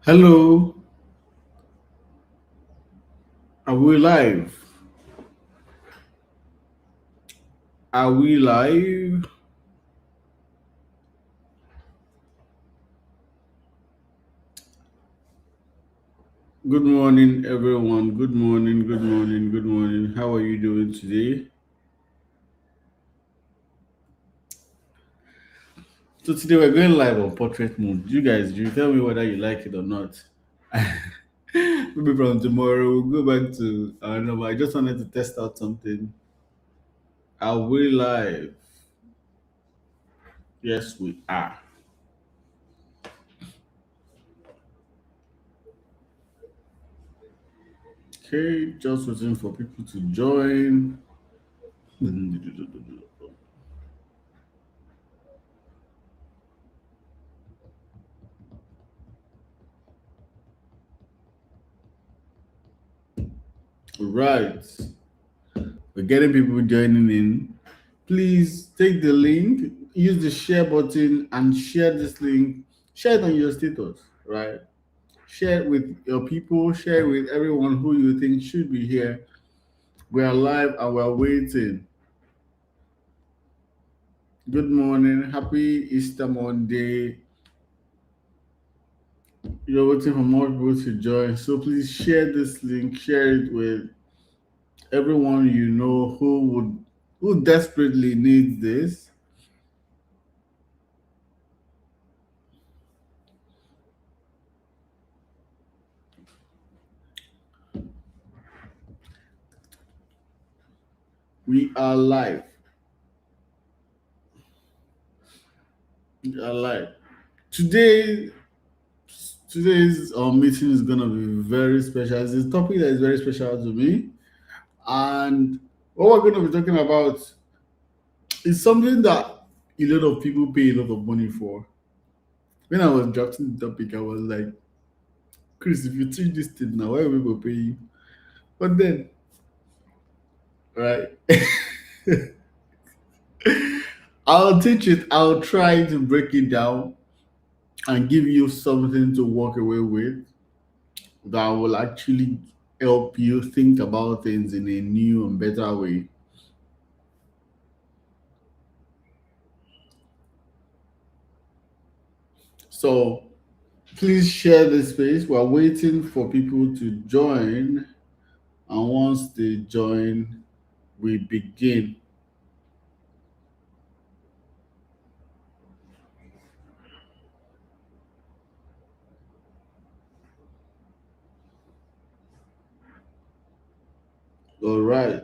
Hello, are we live? Are we live? Good morning, everyone. Good morning, good morning, good morning. How are you doing today? So, today we're going live on portrait mode. You tell me whether you like it or not. Maybe from tomorrow we'll go back to, I don't know, but I just wanted to test out something. Are we live? Yes, we are. Okay, just waiting for people to join. Right. We're getting people joining in. Please take the link, use the share button, and share this link. Share it on your status, right? Share it with your people, share it with everyone who you think should be here. We are live and we're waiting. Good morning. Happy Easter Monday. You're waiting for more people to join. So please share this link, share it with everyone you know who desperately needs this. We are live. We are live. Today today's meeting is gonna be very special. It's a topic that is very special to me, and what we're gonna be talking about is something that a lot of people pay a lot of money for. When I was drafting the topic, I was like, Chris, if you teach this thing now, why will people pay you? But then, right, I'll teach it. I'll try to break it down and give you something to walk away with that will actually help you think about things in a new and better way. So please share this space. We're waiting for people to join, and once they join, we begin. All right.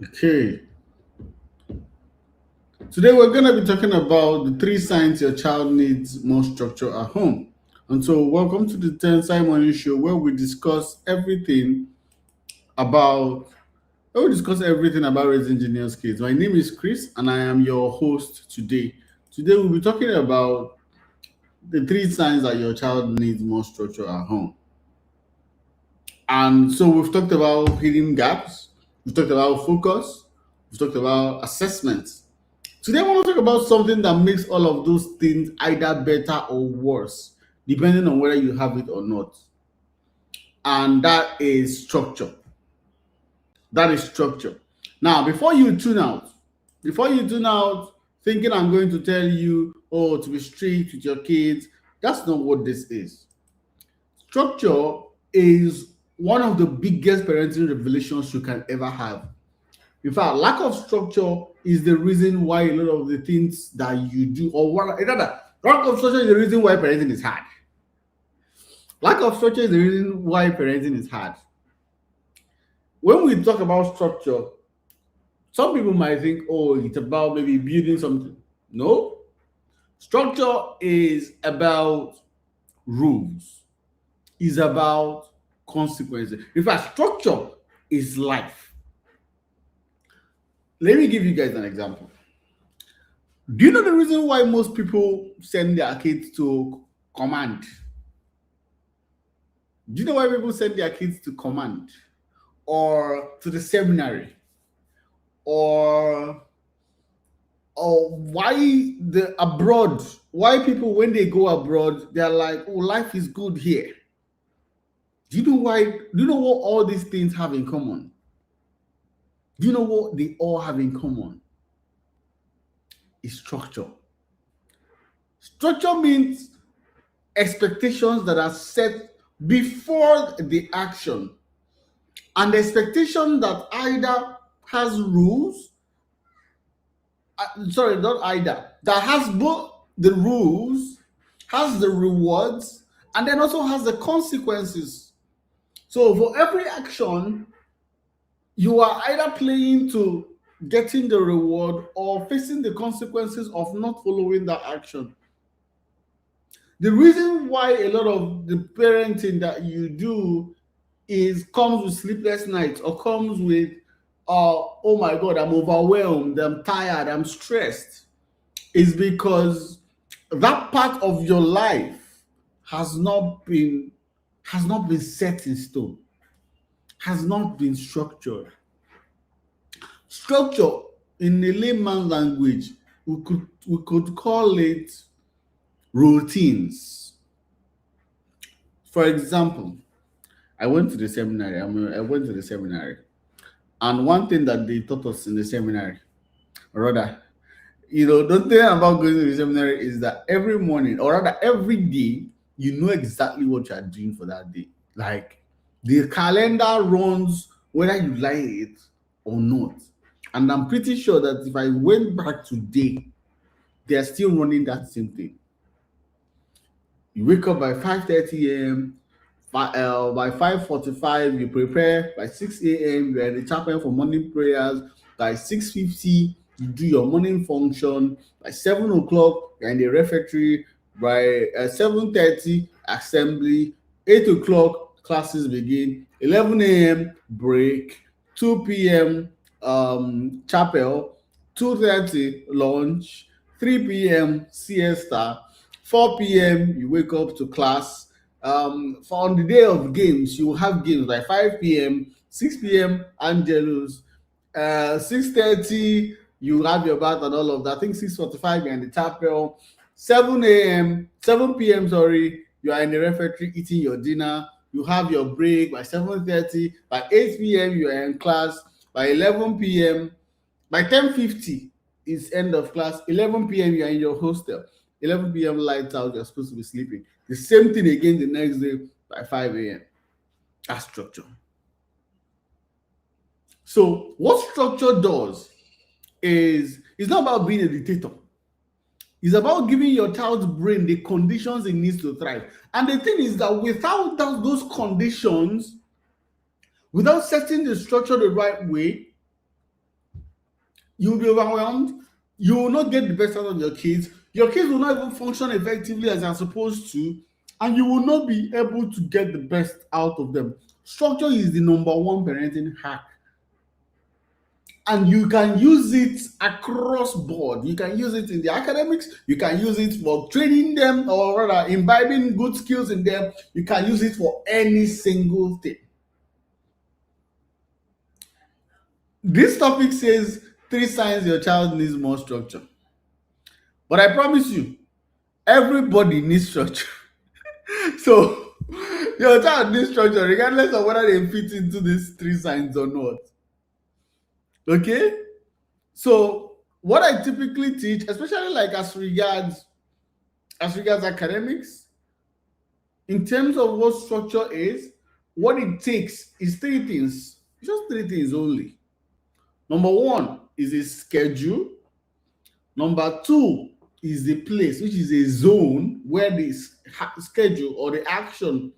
Okay. Today we're going to be talking about the three signs your child needs more structure at home. And so, welcome to the 10 Simon Show, about where we discuss everything about raising genius kids. My name is Chris, and I am your host today. Today we'll be talking about the three signs that your child needs more structure at home. And so we've talked about hidden gaps, we've talked about focus, we've talked about assessments. Today I want to talk about something that makes all of those things either better or worse, depending on whether you have it or not. And that is structure. That is structure. Now, before you tune out, thinking I'm going to tell you, oh, to be strict with your kids, that's not what this is. Structure is one of the biggest parenting revelations you can ever have. In fact, lack of structure is the reason why a lot of the things that you do, or rather, lack of structure is the reason why parenting is hard. Lack of structure is the reason why parenting is hard. When we talk about structure, some people might think, oh, it's about maybe building something. No, structure is about rules, is about consequences. In fact, structure is life. Let me give you guys an example. Do you know the reason why most people send their kids to command? Do you know why people send their kids to command? or to the seminary, or why the abroad, why people when they go abroad they're like, oh, life is good here. Do you know why? Do you know what all these things have in common? Do you know what they all have in common? Is structure. Structure means expectations that are set before the action, and the expectation that either has rules, sorry, not either, that has both the rules, has the rewards, and then also has the consequences. So for every action, you are either playing to getting the reward or facing the consequences of not following that action. The reason why a lot of the parenting that you do is comes with sleepless nights, or comes with oh my god, I'm overwhelmed, I'm tired, I'm stressed, is because that part of your life has not been set in stone, has not been structured. Structure, in a layman language, we could call it routines. For example, I went to the seminary, and one thing that they taught us in the seminary, or rather, the thing about going to the seminary is that every morning, or rather every day, you know exactly what you are doing for that day. Like, the calendar runs whether you like it or not. And I'm pretty sure that if I went back today, they're still running that same thing. You wake up by 5:30 a.m. By 5:45, you prepare. By 6 a.m., you're in the chapel for morning prayers. By 6:50, you do your morning function. By 7 o'clock, you're in the refectory. By 7:30, assembly. 8 o'clock, classes begin. 11 a.m., break. 2 p.m., chapel. 2:30, lunch. 3 p.m., siesta. 4 p.m., you wake up to class. For on the day of games, you will have games by 5 p.m., 6 p.m., Angelus, 6:30, you have your bath and all of that. I think 6:45, you're in the chapel. 7 a.m., 7 p.m., sorry, you are in the refectory eating your dinner. You have your break by 7:30. By 8 p.m., you are in class. By 11 p.m., by 10:50 is end of class. 11 p.m., you are in your hostel. 11 p.m., lights out, you're supposed to be sleeping. The same thing again the next day by 5 a.m. That's structure. So what structure does is, it's not about being a dictator. It's about giving your child's brain the conditions it needs to thrive. And the thing is that without those conditions, without setting the structure the right way, you'll be overwhelmed. You will not get the best out of your kids. Your kids will not even function effectively as they're supposed to, and you will not be able to get the best out of them. Structure is the number one parenting hack, and you can use it across board. You can use it in the academics, you can use it for training them, or rather imbibing good skills in them. You can use it for any single thing. This topic says 3 signs your child needs more structure, but I promise you, everybody needs structure. So your child needs structure regardless of whether they fit into these 3 signs or not. Okay? So what I typically teach, especially like as regards academics, in terms of what structure is, what it takes is 3 things. Just 3 things only. Number one is a schedule. Number two is the place, which is a zone where the schedule or the action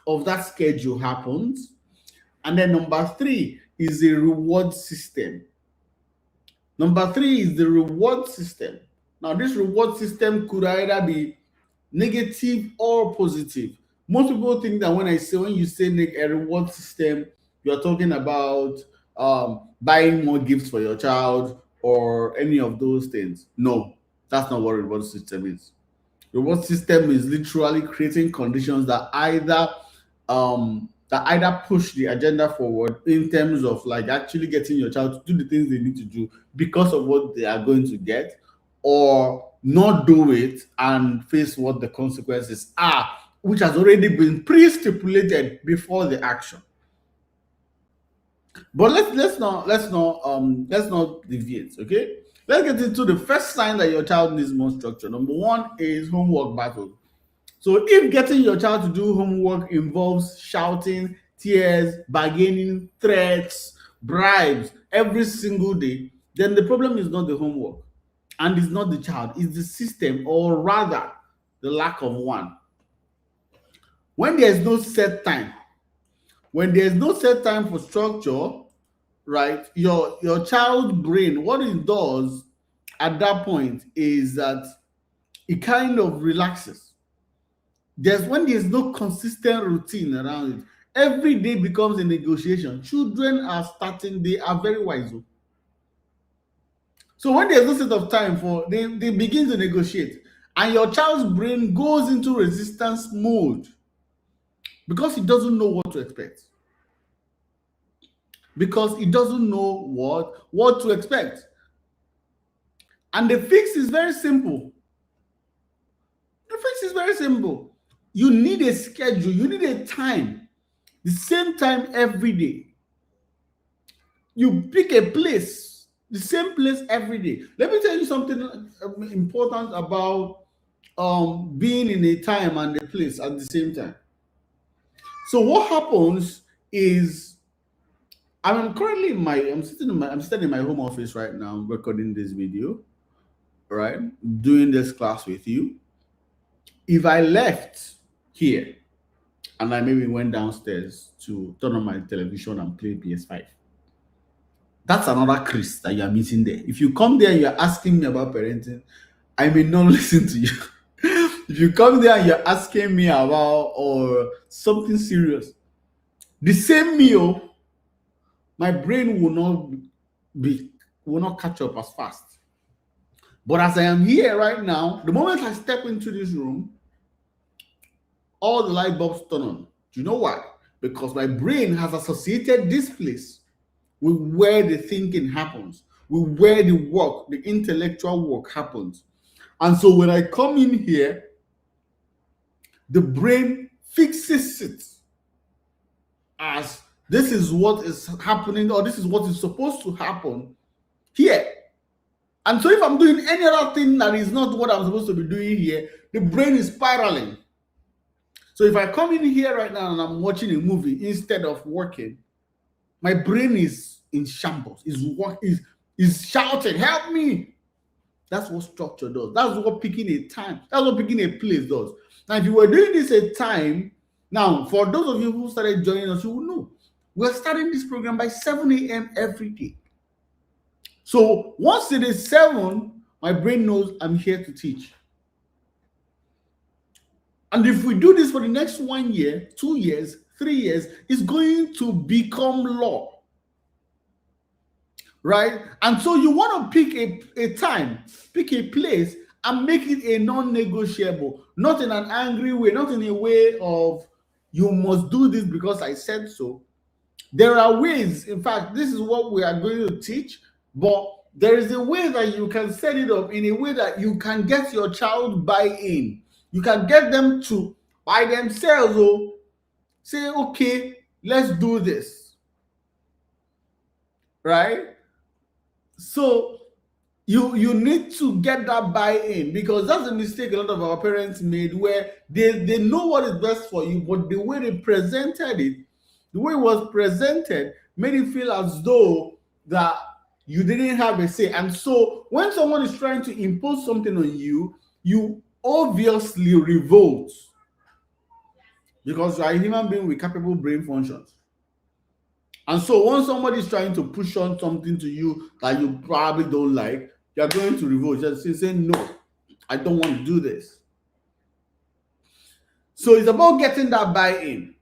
of that schedule happens. And then number three is the reward system. Number three is the reward system. Now, this reward system could either be negative or positive. Most people think that when you say a reward system, you're talking about buying more gifts for your child or any of those things. No, that's not what reward system is. Reward system is literally creating conditions that that either push the agenda forward in terms of like actually getting your child to do the things they need to do because of what they are going to get, or not do it and face what the consequences are, which has already been pre-stipulated before the action. But let's not deviate, okay? Let's get into the first sign that your child needs more structure. Number one is homework battle. So if getting your child to do homework involves shouting, tears, bargaining, threats, bribes every single day, then the problem is not the homework and it's not the child, it's the system, or rather the lack of one. When there's no set time, when there's no set time for structure, right, your child brain, what it does at that point is that it kind of relaxes. There's no consistent routine around it. Every day becomes a negotiation. Children are starting, they are very wise. So when there's no set of time for, they begin to negotiate, and your child's brain goes into resistance mode because it doesn't know what to expect. Because it doesn't know what to expect. And the fix is very simple. The fix is very simple. You need a schedule, you need a time, the same time every day. You pick a place, the same place every day. Let me tell you something important about being in a time and a place at the same time. So what happens is, I'm sitting in my home office right now recording this video, right? Doing this class with you. If I left here and I maybe went downstairs to turn on my television and play PS5, that's another Chris that you are missing there. If you come there and you're asking me about parenting, I may not listen to you. If you come there and you're asking me about or something serious, the same meal, my brain will not catch up as fast. But as I am here right now, the moment I step into this room, all the light bulbs turn on. Do you know why? Because my brain has associated this place with where the thinking happens, with where the work, the intellectual work happens. And so when I come in here, the brain fixes it as this is what is happening, or this is what is supposed to happen here. And so if I'm doing any other thing that is not what I'm supposed to be doing here, the brain is spiraling. So if I come in here right now and I'm watching a movie instead of working, my brain is in shambles, is shouting, help me. That's what structure does. That's what picking a time, that's what picking a place does. Now, if you were doing this at time, now for those of you who started joining us, you will know we're starting this program by 7 a.m. every day. So once it is 7, my brain knows I'm here to teach. And if we do this for the next 1 year, 2 years, 3 years, it's going to become law. Right? And so you want to pick a time, pick a place, and make it a non-negotiable, not in an angry way, not in a way of you must do this because I said so. There are ways, in fact, this is what we are going to teach, but there is a way that you can set it up in a way that you can get your child buy-in. You can get them to, by themselves, say, okay, let's do this. Right? So you need to get that buy-in, because that's a mistake a lot of our parents made, where they know what is best for you, but the way they presented it, the way it was presented, made it feel as though that you didn't have a say. And so when someone is trying to impose something on you, you obviously revolt, because you are a human being with capable brain functions. And so when somebody is trying to push on something to you that you probably don't like, you're going to revolt. Just say, no, I don't want to do this. So it's about getting that buy-in.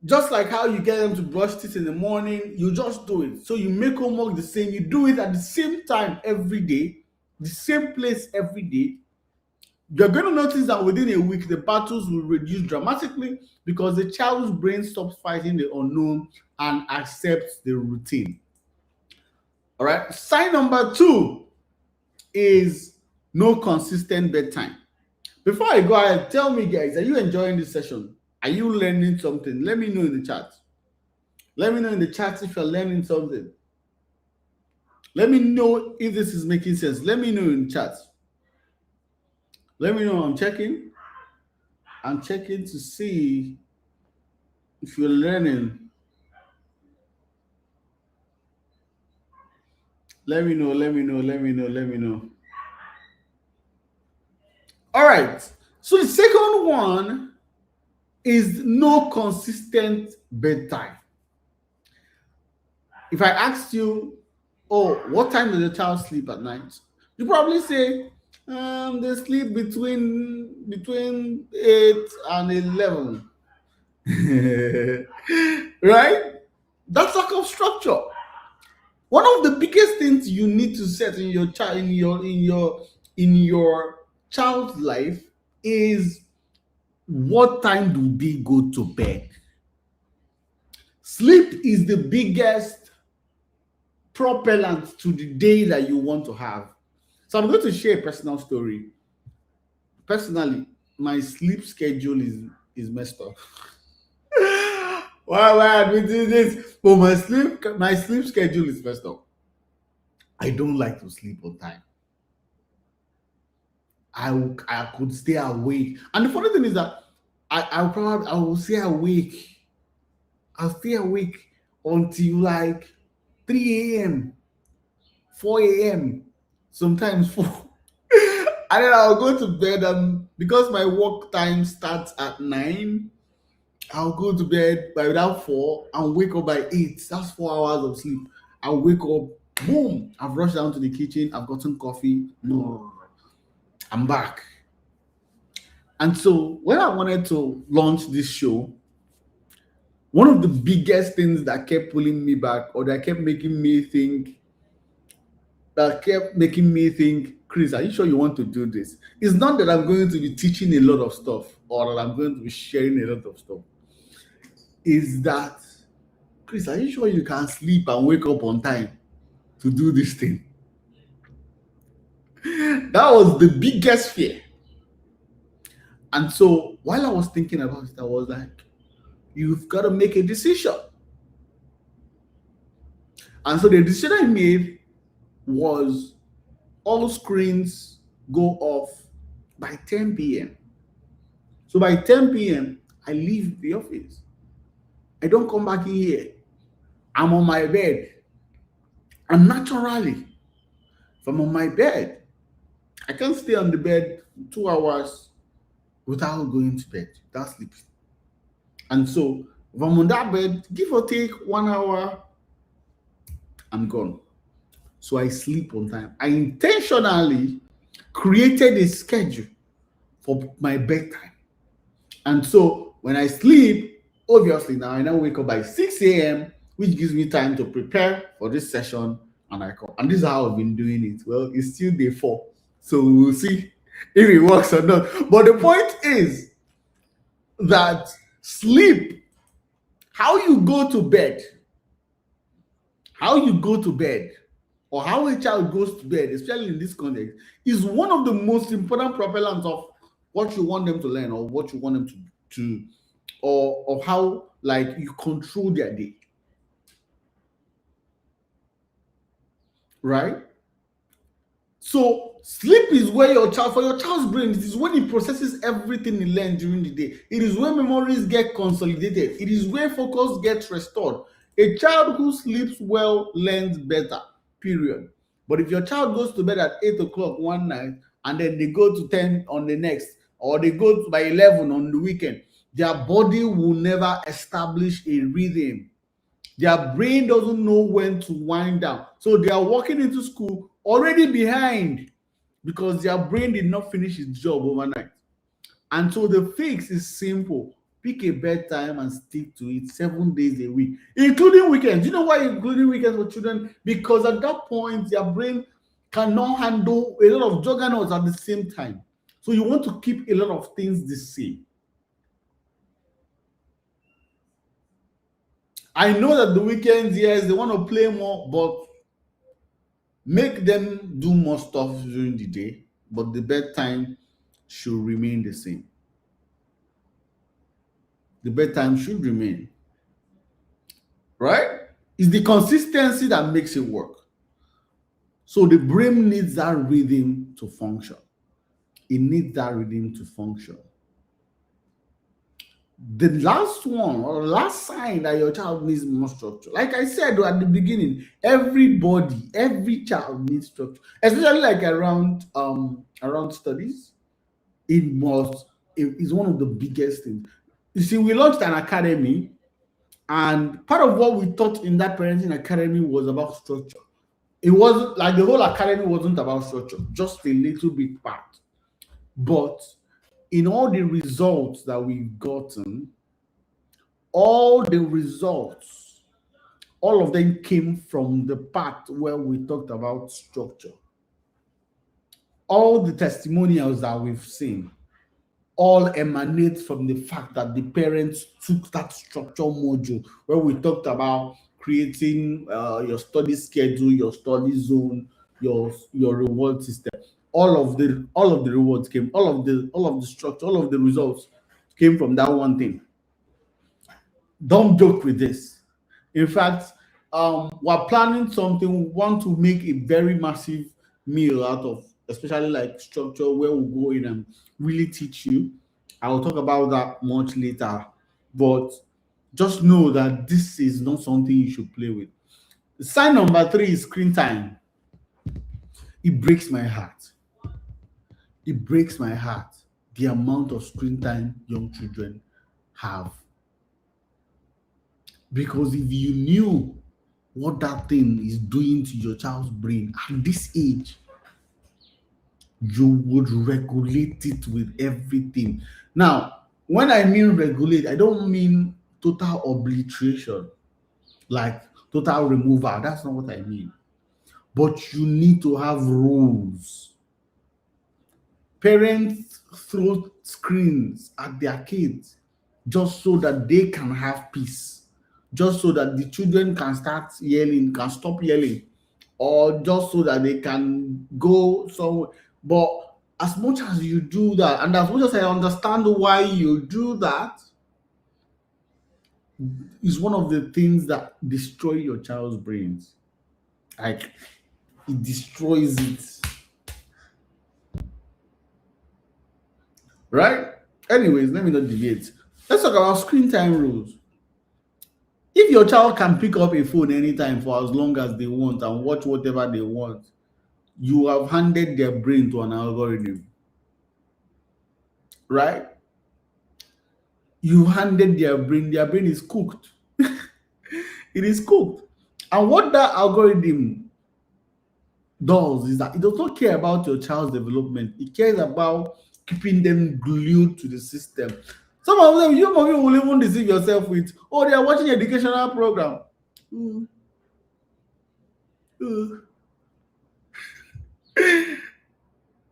Just like how you get them to brush teeth in the morning, you just do it. So you make homework the same. You do it at the same time every day, the same place every day. You're going to notice that within a week, the battles will reduce dramatically because the child's brain stops fighting the unknown and accepts the routine. All right. Sign number two is no consistent bedtime. Before I go ahead, tell me, guys, are you enjoying this session? Are you learning something? Let me know in the chat. Let me know in the chat if you're learning something. Let me know if this is making sense. Let me know in the chat. Let me know. I'm checking. I'm checking to see if you're learning. Let me know. Let me know. Let me know. Let me know. All right. So the second one is no consistent bedtime. If I asked you, oh, what time does your child sleep at night? You probably say they sleep between 8 and 11. Right? That's lack of structure. One of the biggest things you need to set in your child in your child's life is what time do they go to bed? Sleep is the biggest propellant to the day that you want to have. So I'm going to share a personal story. Personally, my sleep schedule is messed up. Why are we doing this? But my sleep schedule is messed up. I don't like to sleep on time. I could stay awake, and the funny thing is that I will stay awake. I'll stay awake until like 3 a.m., 4 a.m., sometimes 4. And then I'll go to bed, and because my work time starts at 9, I'll go to bed by that 4 and wake up by 8. That's 4 hours of sleep. I'll wake up, boom, I've rushed down to the kitchen, I've gotten coffee. No, I'm back. And so when I wanted to launch this show, one of the biggest things that kept pulling me back, or that kept making me think, Chris, are you sure you want to do this? It's not that I'm going to be teaching a lot of stuff or that I'm going to be sharing a lot of stuff. Is that, Chris, are you sure you can sleep and wake up on time to do this thing? That was the biggest fear. And so while I was thinking about it, I was like, you've got to make a decision. And so the decision I made was all screens go off by 10 p.m. So by 10 p.m., I leave the office. I don't come back in here. I'm on my bed. And naturally, if I'm on my bed, I can't stay on the bed 2 hours without going to bed, without sleeping. And so if I'm on that bed, give or take 1 hour, I'm gone. So I sleep on time. I intentionally created a schedule for my bedtime. And so when I sleep, obviously now I now wake up by 6 a.m., which gives me time to prepare for this session, and I come. And this is how I've been doing it. Well, it's still day 4. So we'll see if it works or not. But the point is that sleep, how you go to bed, or how a child goes to bed, especially in this context, is one of the most important propellants of what you want them to learn, or what you want them to or how like you control their day. Right? So sleep is where for your child's brain, it is when it processes everything he learned during the day. It is where memories get consolidated. It is where focus gets restored. A child who sleeps well learns better, period. But if your child goes to bed at 8 o'clock one night and then they go to 10 on the next, or they go by 11 on the weekend, their body will never establish a rhythm. Their brain doesn't know when to wind down. So they are walking into school already behind because their brain did not finish its job overnight. And so the fix is simple. Pick a bedtime and stick to it 7 days a week, including weekends. You know why including weekends for children? Because at that point, their brain cannot handle a lot of juggernauts at the same time. So you want to keep a lot of things the same. I know that the weekends, yes, they want to play more, but make them do more stuff during the day, but the bedtime should remain the same. The bedtime should remain, right? It's the consistency that makes it work. So the brain needs that rhythm to function. It needs that rhythm to function. The last one or last sign that your child needs more structure, like I said at the beginning, every child needs structure, especially like around studies. It must it is one of the biggest things. You see, we launched an academy, and part of what we taught in that parenting academy was about structure. It wasn't like the whole academy wasn't about structure, just a little bit part. But in all the results that we've gotten, all the results, all of them came from the part where we talked about structure. All the testimonials that we've seen all emanate from the fact that the parents took that structure module where we talked about creating your study schedule, your study zone, your reward system. All of the rewards came, all of the structure, all of the results came from that one thing. Don't joke with this. In fact, we're planning something. We want to make a very massive meal out of, especially like structure, where we'll go in and really teach you. I will talk about that much later, but just know that this is not something you should play with. Sign number three is screen time. It breaks my heart. It breaks my heart the amount of screen time young children have. Because if you knew what that thing is doing to your child's brain at this age, you would regulate it with everything. Now, when I mean regulate, I don't mean total obliteration, like total removal. That's not what I mean. But you need to have rules. Parents throw screens at their kids just so that they can have peace, just so that the children can start yelling, can stop yelling, or just so that they can go somewhere. But as much as you do that, and as much as I understand why you do that, is one of the things that destroy your child's brains. Like, it destroys it. Right? Anyways, let me not deviate. Let's talk about screen time rules. If your child can pick up a phone anytime for as long as they want and watch whatever they want, you have handed their brain to an algorithm. Right? You handed their brain is cooked. It is cooked. And what that algorithm does is that it does not care about your child's development. It cares about keeping them glued to the system. Some of them, you will even deceive yourself with, oh, they are watching educational program. Mm.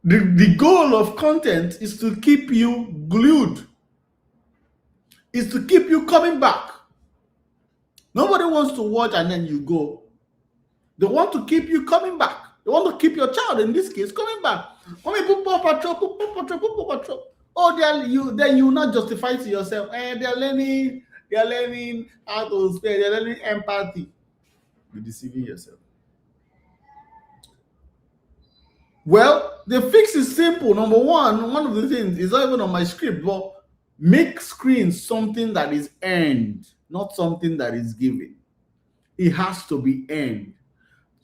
The goal of content is to keep you glued, is to keep you coming back. Nobody wants to watch and then you go. They want to keep you coming back. They want to keep your child, in this case, coming back. Mommy, put Paw Patrol, put Paw Patrol, put Paw Patrol. Oh, then you not justify to yourself. They're learning how to spare, they're learning empathy. You're deceiving yourself. Well, the fix is simple. Number one of the things is not even on my script, but make screen something that is earned, not something that is given. It has to be earned.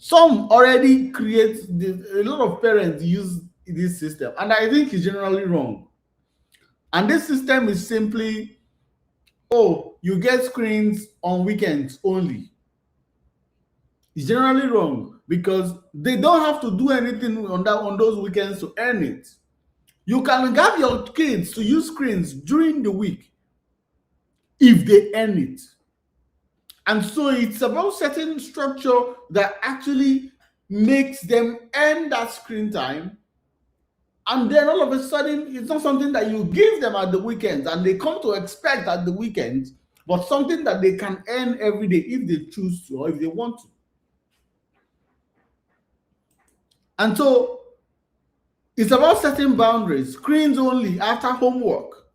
Some already create a lot of parents use this system, and I think it's generally wrong. And this system is simply, oh, you get screens on weekends only. It's generally wrong because they don't have to do anything on those weekends to earn it. You can have your kids to use screens during the week if they earn it. And so it's about setting structure that actually makes them earn that screen time And then all of a sudden, it's not something that you give them at the weekends and they come to expect at the weekends, but something that they can earn every day if they choose to or if they want to. And so it's about setting boundaries, screens only after homework,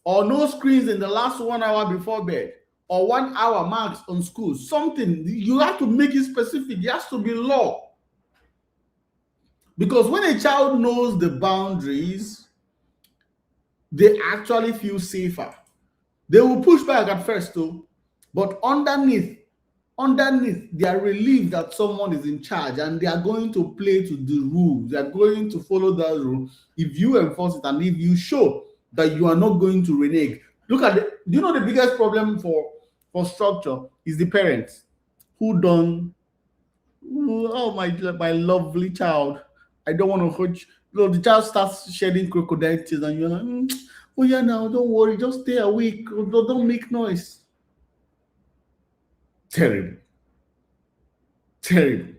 or no screens in the last 1 hour before bed, or 1 hour max on school. Something you have to make it specific. It has to be law. Because when a child knows the boundaries, they actually feel safer. They will push back at first though, but underneath, they are relieved that someone is in charge and they are going to play to the rules. They are going to follow that rule if you enforce it and if you show that you are not going to renege. Look at do you know the biggest problem for structure is the parents who don't, oh my lovely child, I don't want to hurt you. The child starts shedding crocodile tears and you're like, oh yeah, now don't worry, just stay awake, don't make noise. Terrible. Terrible.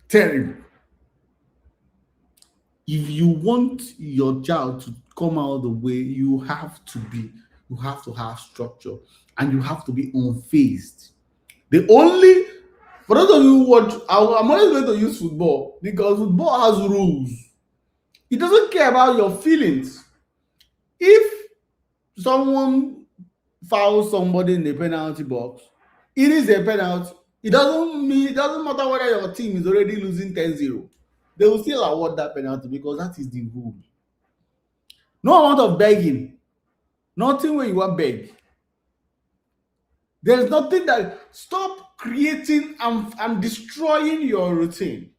Terrible. If you want your child to come out the way, you have to have structure and you have to be unfazed. The only For those of you who watch, I'm always going to use football because football has rules. It doesn't care about your feelings. If someone fouls somebody in the penalty box, it is a penalty. It doesn't matter whether your team is already losing 10-0. They will still award that penalty because that is the rule. No amount of begging. Nothing where you want beg. There's nothing that stop creating and destroying your routine.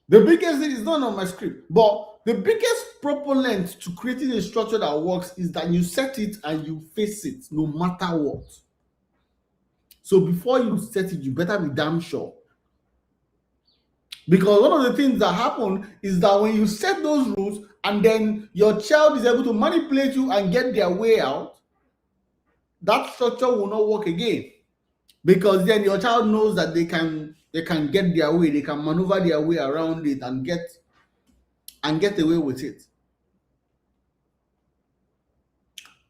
The biggest thing is not on my script, but the biggest proponent to creating a structure that works is that you set it and you face it no matter what. So before you set it, you better be damn sure. Because one of the things that happen is that when you set those rules and then your child is able to manipulate you and get their way out, that structure will not work again. Because then your child knows that they can get their way, they can maneuver their way around it and get away with it.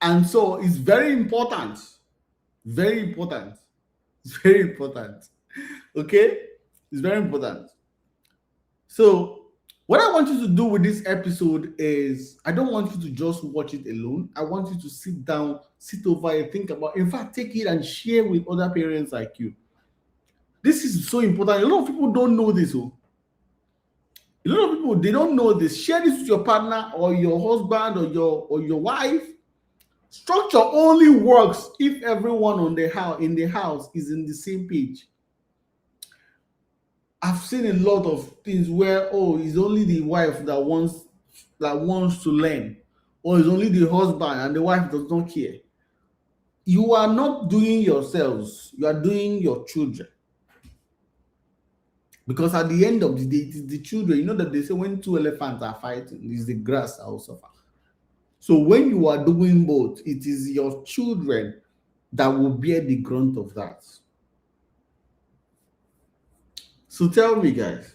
And so it's very important. Very important. It's very important. Okay? It's very important. So what I want you to do with this episode is I don't want you to just watch it alone. I want you to sit down, sit over and think about, in fact, take it and share with other parents like you. This is so important. A lot of people don't know this. A lot of people, they don't know this. Share this with your partner or your husband or your wife. Structure only works if everyone in the house is in the same page. I've seen a lot of things where it's only the wife that wants to learn, or it's only the husband and the wife does not care. You are not doing yourselves, you are doing your children. Because at the end of the day, it is the children. You know that they say when two elephants are fighting, it's the grass that will suffer. So when you are doing both, it is your children that will bear the grunt of that. So tell me, guys,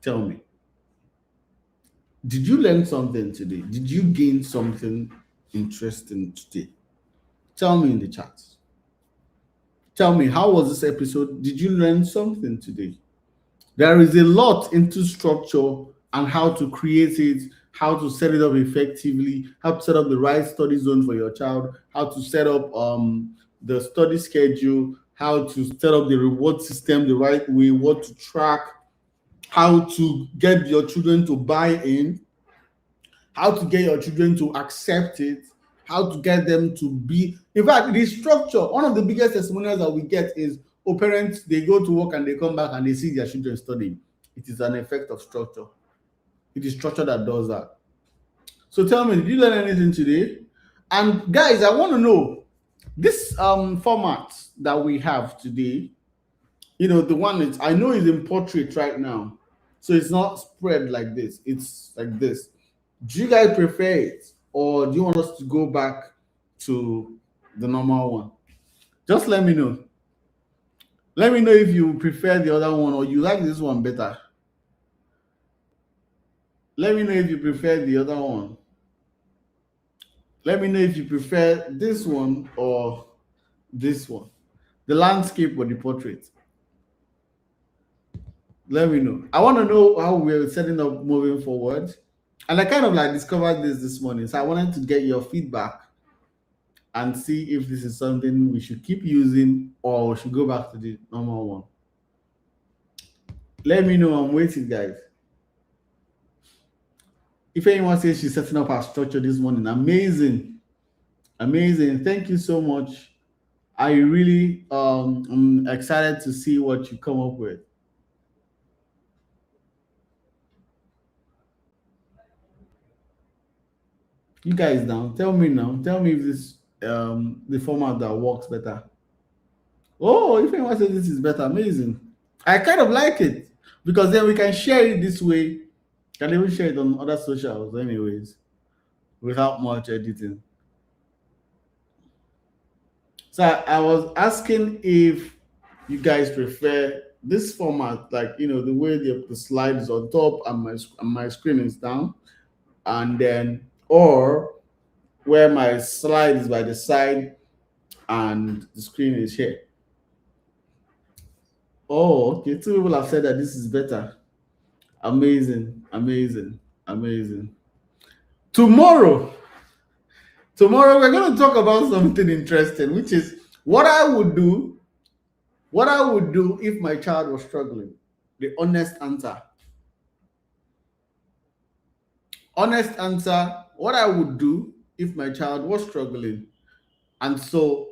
tell me, did you learn something today? Did you gain something interesting today? Tell me in the chat. Tell me, how was this episode? Did you learn something today? There is a lot into structure and how to create it, how to set it up effectively, how to set up the right study zone for your child, how to set up the study schedule, how to set up the reward system the right way, what to track, how to get your children to buy in, how to get your children to accept it, how to get them to be. In fact, the structure, one of the biggest testimonials that we get is parents, they go to work and they come back and they see their children studying. It is an effect of structure. It is structure that does that. So tell me, did you learn anything today? And guys, I want to know this format that we have today. The one I know is in portrait right now, so it's not spread like this. It's like this. Do you guys prefer it, or do you want us to go back to the normal one? Just let me know. Let me know if you prefer the other one or you like this one better. Let me know if you prefer the other one. Let me know if you prefer this one or this one. The landscape or the portrait. Let me know. I want to know how we're setting up moving forward. And I kind of like discovered this morning. So I wanted to get your feedback and see if this is something we should keep using or we should go back to the normal one. Let me know. I'm waiting, guys. If anyone says she's setting up her structure this morning, amazing. Amazing. Thank you so much. I really am excited to see what you come up with. You guys now, tell me now. Tell me if this the format that works better. Oh, if anyone says this is better, amazing. I kind of like it because then we can share it this way. Can even share it on other socials, anyways, without much editing. So I was asking if you guys prefer this format, like the way the slide is on top and my screen is down, and then or where my slide is by the side and the screen is here. Oh, okay. Two people have said that this is better. Amazing, amazing, amazing. Tomorrow, tomorrow we're going to talk about something interesting, which is what I would do. What I would do if my child was struggling. The honest answer. Honest answer. What I would do if my child was struggling. And so,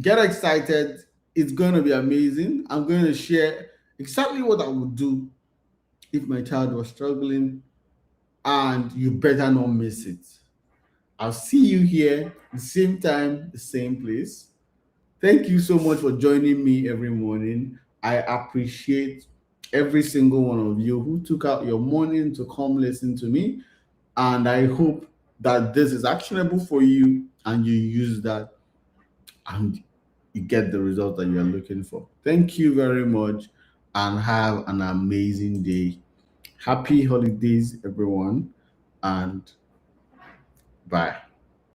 get excited. It's going to be amazing. I'm going to share exactly what I would do if my child was struggling, and you better not miss it. I'll see you here, the same time, the same place. Thank you so much for joining me every morning. I appreciate every single one of you who took out your morning to come listen to me. And I hope that this is actionable for you and you use that and you get the result that you're looking for. Thank you very much and have an amazing day. Happy holidays, everyone, and bye.